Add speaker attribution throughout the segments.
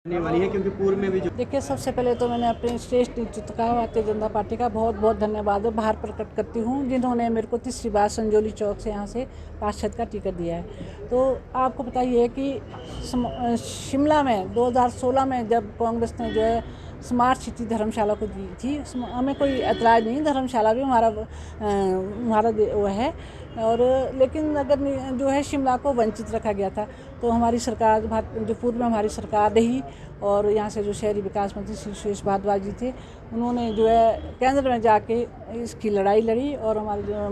Speaker 1: होने वाली है, क्योंकि पूर्व में भी जो
Speaker 2: देखिए, सबसे पहले तो मैंने अपने श्रेष्ठ नेतृत्व का भारतीय जनता पार्टी का बहुत बहुत धन्यवाद और आभार प्रकट करती हूँ, जिन्होंने मेरे को तीसरी बार संजौली चौक से यहाँ से पार्षद का टिकट दिया है। तो आपको पता ही है कि शिमला में 2016 में जब कांग्रेस ने जो है स्मार्ट सिटी धर्मशाला को दी थी, हमें कोई ऐतराज़ नहीं, धर्मशाला भी हमारा वो है। और लेकिन अगर जो है शिमला को वंचित रखा गया था, तो हमारी सरकार जो पूर्व में हमारी सरकार रही और यहाँ से जो शहरी विकास मंत्री श्री सुरेश भारद्वाज जी थे, उन्होंने जो है केंद्र में जाके इसकी लड़ाई लड़ी। और हमारे जो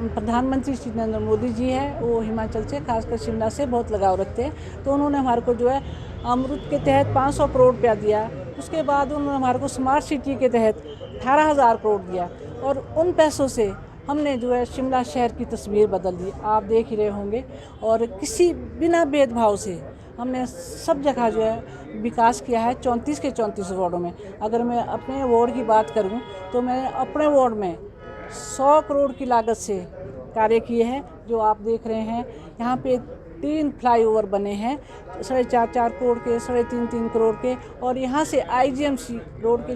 Speaker 2: प्रधानमंत्री श्री नरेंद्र मोदी जी है, वो हिमाचल से खासकर शिमला से बहुत लगाव रखते हैं, तो उन्होंने हमारे को जो है अमृत के तहत 500 करोड़ रुपया दिया। उसके बाद उन्होंने हमारे को स्मार्ट सिटी के तहत 18,000 करोड़ दिया और उन पैसों से हमने जो है शिमला शहर की तस्वीर बदल दी, आप देख ही रहे होंगे। और किसी बिना भेदभाव से हमने सब जगह जो है विकास किया है 34 के 34 वार्डों में। अगर मैं अपने वार्ड की बात करूं तो मैं अपने वार्ड में 100 करोड़ की लागत से कार्य किए हैं, जो आप देख रहे हैं। यहाँ पे 3 फ्लाईओवर बने हैं, 4.5 करोड़ के, 3.5 करोड़ के। और यहाँ से आईजीएमसी रोड के,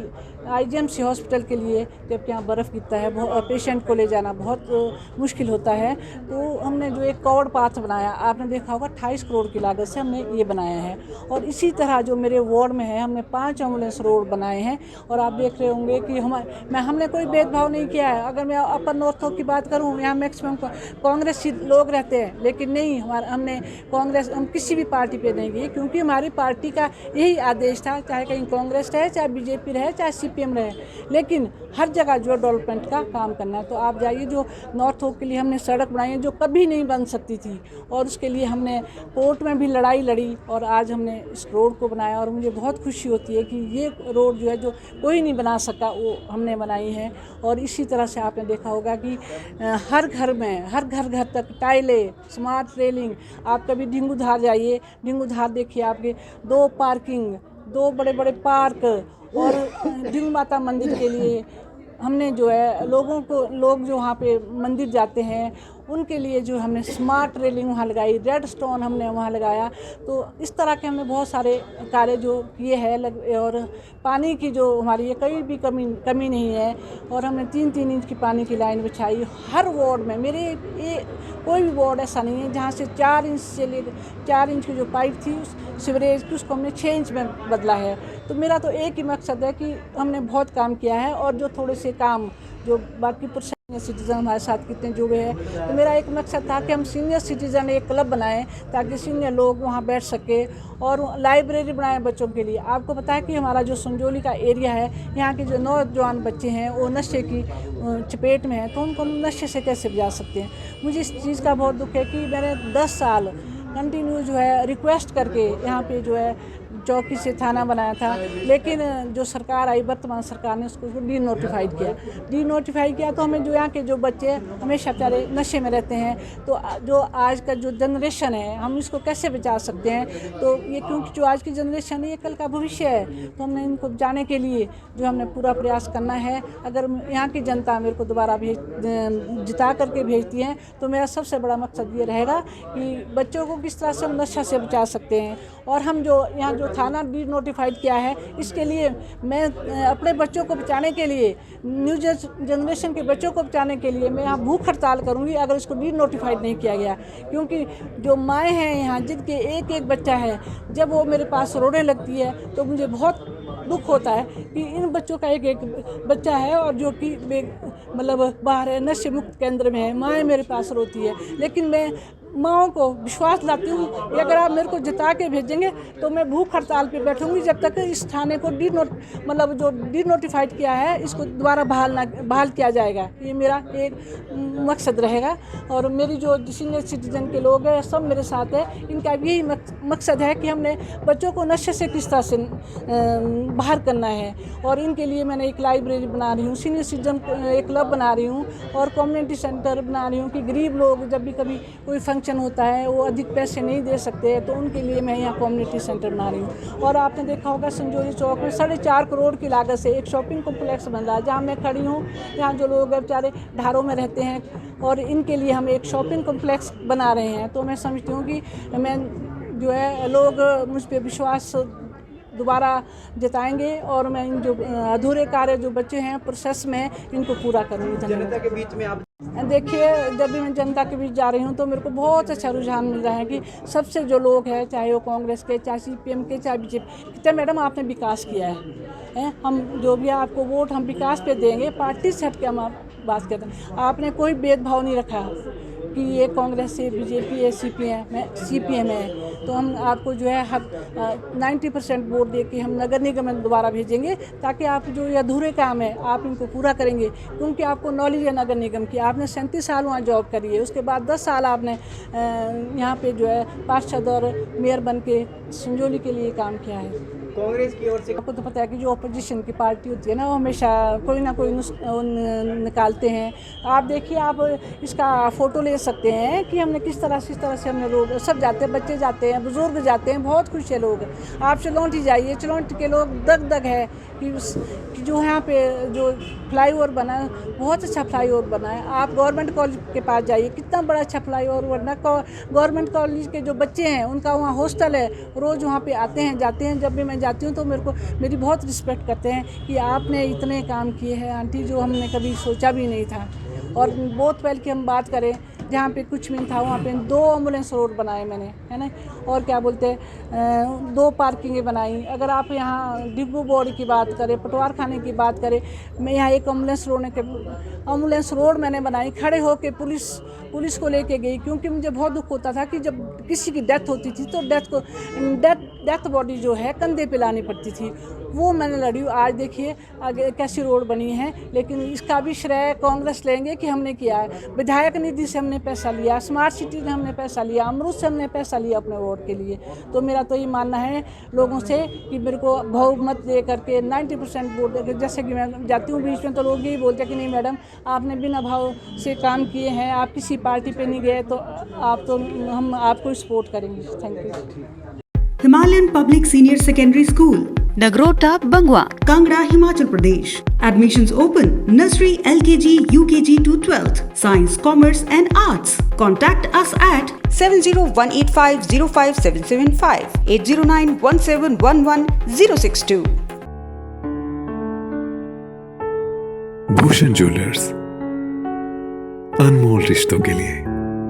Speaker 2: आईजीएमसी हॉस्पिटल के लिए जबकि यहाँ बर्फ़ गिरता है, पेशेंट को ले जाना बहुत मुश्किल होता है, तो हमने जो एक कवर्ड पाथ बनाया, आपने देखा होगा 28 करोड़ की लागत से हमने ये बनाया है। और इसी तरह जो मेरे वार्ड में है, हमने 5 एम्बुलेंस रोड बनाए हैं। और आप देख रहे होंगे कि हमने कोई भेदभाव नहीं किया है। अगर मैं अपर नॉर्थ की बात करूँ, यहाँ मैक्सिमम कांग्रेस लोग रहते हैं, लेकिन नहीं, हमने हम किसी भी पार्टी पे नहीं गए, क्योंकि हमारी पार्टी का यही आदेश था, चाहे कहीं कांग्रेस रहे, चाहे बीजेपी रहे, चाहे सीपीएम रहे, लेकिन हर जगह जो डेवलपमेंट का काम करना है। तो आप जाइए, जो नॉर्थ होक के लिए हमने सड़क बनाई है जो कभी नहीं बन सकती थी, और उसके लिए हमने कोर्ट में भी लड़ाई लड़ी और आज हमने इस रोड को बनाया। और मुझे बहुत खुशी होती है कि ये रोड जो है, जो कोई नहीं बना सका, वो हमने बनाई है। और इसी तरह से आपने देखा होगा कि हर घर में, हर घर तक टाइलें, स्मार्ट रेलिंग। आप कभी ढिंगूधार जाइए, ढिंगूधार देखिए, आपके 2 पार्किंग, 2 बड़े बड़े पार्क। और ढिंगू माता मंदिर के लिए हमने जो है लोग जो वहाँ पे मंदिर जाते हैं, उनके लिए जो हमने स्मार्ट रेलिंग वहाँ लगाई, रेड स्टोन हमने वहाँ लगाया। तो इस तरह के हमने बहुत सारे कार्य जो किए हैं। और पानी की जो हमारी ये कहीं भी कमी नहीं है। और हमने 3-3 इंच की पानी की लाइन बिछाई हर वार्ड में। मेरे ये कोई भी वार्ड ऐसा नहीं है जहाँ से 4 इंच से लेकर 4 इंच की जो पाइप थी उस सीवरेज की, उसको हमने 6 इंच में बदला है। तो मेरा तो एक ही मकसद है कि हमने बहुत काम किया है। और जो थोड़े से काम जो बाकी सीनियर सिटीज़न हमारे साथ कितने जुड़े हैं, तो मेरा एक मकसद था कि हम सीनियर सिटीज़न एक क्लब बनाएं, ताकि सीनियर लोग वहाँ बैठ सके। और लाइब्रेरी बनाएं बच्चों के लिए। आपको पता है कि हमारा जो संजौली का एरिया है, यहाँ के जो नौजवान बच्चे हैं वो नशे की चपेट में हैं, तो उनको हम नशे से कैसे बचा सकते हैं। मुझे इस चीज़ का बहुत दुख है कि मैंने 10 साल कंटिन्यू जो है रिक्वेस्ट करके यहाँ पे जो है चौकी से थाना बनाया था, लेकिन जो सरकार आई, वर्तमान सरकार ने उसको डीनोटिफाइड किया। तो हमें जो यहाँ के जो बच्चे हमेशा बेचारे नशे में रहते हैं, तो जो आज का जो जनरेशन है, हम इसको कैसे बचा सकते हैं। तो ये क्योंकि जो आज की जनरेशन है, ये कल का भविष्य है, तो हमने इनको बचाने के लिए जो हमने पूरा प्रयास करना है। अगर यहाँ की जनता मेरे को दोबारा जिता करके भेजती है, तो मेरा सबसे बड़ा मकसद ये रहेगा कि बच्चों को किस तरह से हम नशा से बचा सकते हैं। और हम जो यहाँ जो थाना डीनोटिफाइड किया है, इसके लिए मैं अपने बच्चों को बचाने के लिए, न्यू जनरेशन के बच्चों को बचाने के लिए मैं यहाँ भूख हड़ताल करूँगी अगर इसको डीनोटिफाइड नहीं किया गया। क्योंकि जो माएँ हैं यहाँ, जिनके एक बच्चा है, जब वो मेरे पास रोने लगती है तो मुझे बहुत दुख होता है कि इन बच्चों का एक बच्चा है और जो कि मतलब बाहर है, नशे मुक्त केंद्र में है, माएँ मेरे पास रोती है। लेकिन मैं माँओं को विश्वास दिलाती हूँ कि अगर आप मेरे को जिता के भेजेंगे तो मैं भूख हड़ताल पे बैठूंगी जब तक इस थाने को जो डीनोटिफाइड किया है, इसको दोबारा बहाल किया जाएगा। ये मेरा एक मकसद रहेगा। और मेरी जो सीनियर सिटीजन के लोग हैं, सब मेरे साथ है। इनका यही मकसद है कि हमने बच्चों को नशे से किस तरह से बाहर करना है। और इनके लिए मैंने एक लाइब्रेरी बना रही हूँ, सीनियर सिटीजन एक क्लब बना रही हूँ और कम्युनिटी सेंटर बना रही हूँ कि गरीब लोग जब भी कभी कोई फंक्शन होता है, वो अधिक पैसे नहीं दे सकते, तो उनके लिए मैं यहाँ कम्युनिटी सेंटर बना रही हूँ। और आपने देखा होगा संजौली चौक में 4.5 करोड़ की लागत से एक शॉपिंग कॉम्प्लेक्स बन रहा है, जहाँ मैं खड़ी हूँ। यहाँ जो लोग बेचारे ढारों में रहते हैं और इनके लिए हम एक शॉपिंग कॉम्प्लेक्स बना रहे हैं। तो मैं समझती हूँ कि मैं जो है लोग मुझ पे विश्वास दोबारा जताएंगे और मैं इन जो अधूरे कार्य जो बच्चे हैं प्रोसेस में इनको पूरा करूँगी।
Speaker 1: जनता के बीच में आप
Speaker 2: देखिए, जब भी मैं जनता के बीच जा रही हूँ तो मेरे को बहुत अच्छा रुझान मिल रहा है कि सबसे जो लोग हैं, चाहे वो कांग्रेस के, चाहे CPM के, चाहे BJP, कहते मैडम आपने विकास किया है, हम जो भी आपको वोट हम विकास पे देंगे, पार्टी से हट के हम आप बात करते हैं। आपने कोई भेदभाव नहीं रखा कि ये कांग्रेस है, BJP है, CPM है, तो हम आपको जो है 90% वोट दे के हम नगर निगम में दोबारा भेजेंगे, ताकि आप जो ये अधूरे काम है आप इनको पूरा करेंगे, क्योंकि आपको नॉलेज है नगर निगम की। आपने 37 साल वहाँ जॉब करी है, उसके बाद 10 साल आपने यहाँ पे जो है पार्षद और मेयर बन के संजौली के लिए काम किया है।
Speaker 1: कांग्रेस की ओर से
Speaker 2: आपको तो पता है कि जो अपोजिशन की पार्टी होती है ना, वो हमेशा कोई ना कोई निकालते हैं। आप देखिए, आप इसका फ़ोटो ले सकते हैं कि हमने किस तरह से हमने रोड सब जाते हैं, बच्चे जाते हैं, बुज़ुर्ग जाते हैं, बहुत खुश है लोग। आप चिलौंटी जाइए, चिलौंटी के लोग दग है कि जो यहाँ पे जो फ्लाईओवर बना है, बहुत अच्छा फ्लाईओवर बना है। आप गवर्नमेंट कॉलेज के पास जाइए, कितना बड़ा अच्छा फ्लाईओवर बना। गवर्नमेंट कॉलेज के जो बच्चे हैं उनका वहाँ हॉस्टल है, रोज़ वहाँ पे आते हैं जाते हैं। जब भी मैं जाती हूँ तो मेरी बहुत रिस्पेक्ट करते हैं कि आपने इतने काम किए हैं आंटी, जो हमने कभी सोचा भी नहीं था। और बहुत पहले की हम बात करें, जहाँ पे कुछ भी नहीं था वहाँ पे 2 एम्बुलेंस रोड बनाए मैंने, है ना, और क्या बोलते हैं 2 पार्किंगें बनाई। अगर आप यहाँ डिब्बू बोर्ड की बात करें, पटवार खाने की बात करें, मैं यहाँ एक एम्बुलेंस रोड मैंने बनाई, खड़े होकर पुलिस को लेके गई, क्योंकि मुझे बहुत दुख होता था कि जब किसी की डेथ होती थी तो डेथ बॉडी जो है कंधे पे लानी पड़ती थी, वो मैंने लड़ी। आज देखिए आगे कैसी रोड बनी है, लेकिन इसका भी श्रेय कांग्रेस लेंगे कि हमने किया है। विधायक निधि से हमने पैसा लिया, स्मार्ट सिटी से हमने पैसा लिया, अमरूद से हमने पैसा लिया अपने वोट के लिए। तो मेरा तो ये मानना है लोगों से कि मेरे को बहुमत दे करके 90% वोट दे। जैसे कि मैं जाती हूँ बीच में तो लोग यही बोलते हैं कि नहीं मैडम, आपने बिना भाव से काम किए हैं, आप किसी पार्टी पे नहीं गए, तो हम आपको सपोर्ट करेंगे। Thank you.
Speaker 3: Himalayan Public Senior Secondary School,
Speaker 4: Nagrota, Bangwa,
Speaker 3: Kangra, Himachal Pradesh. Admissions open. Nursery, LKG, UKG to 12th. Science, Commerce and Arts. Contact us at
Speaker 4: 7018505775, 80917111062.
Speaker 5: Bhushan jewellers, अनमोल रिश्तों के लिए।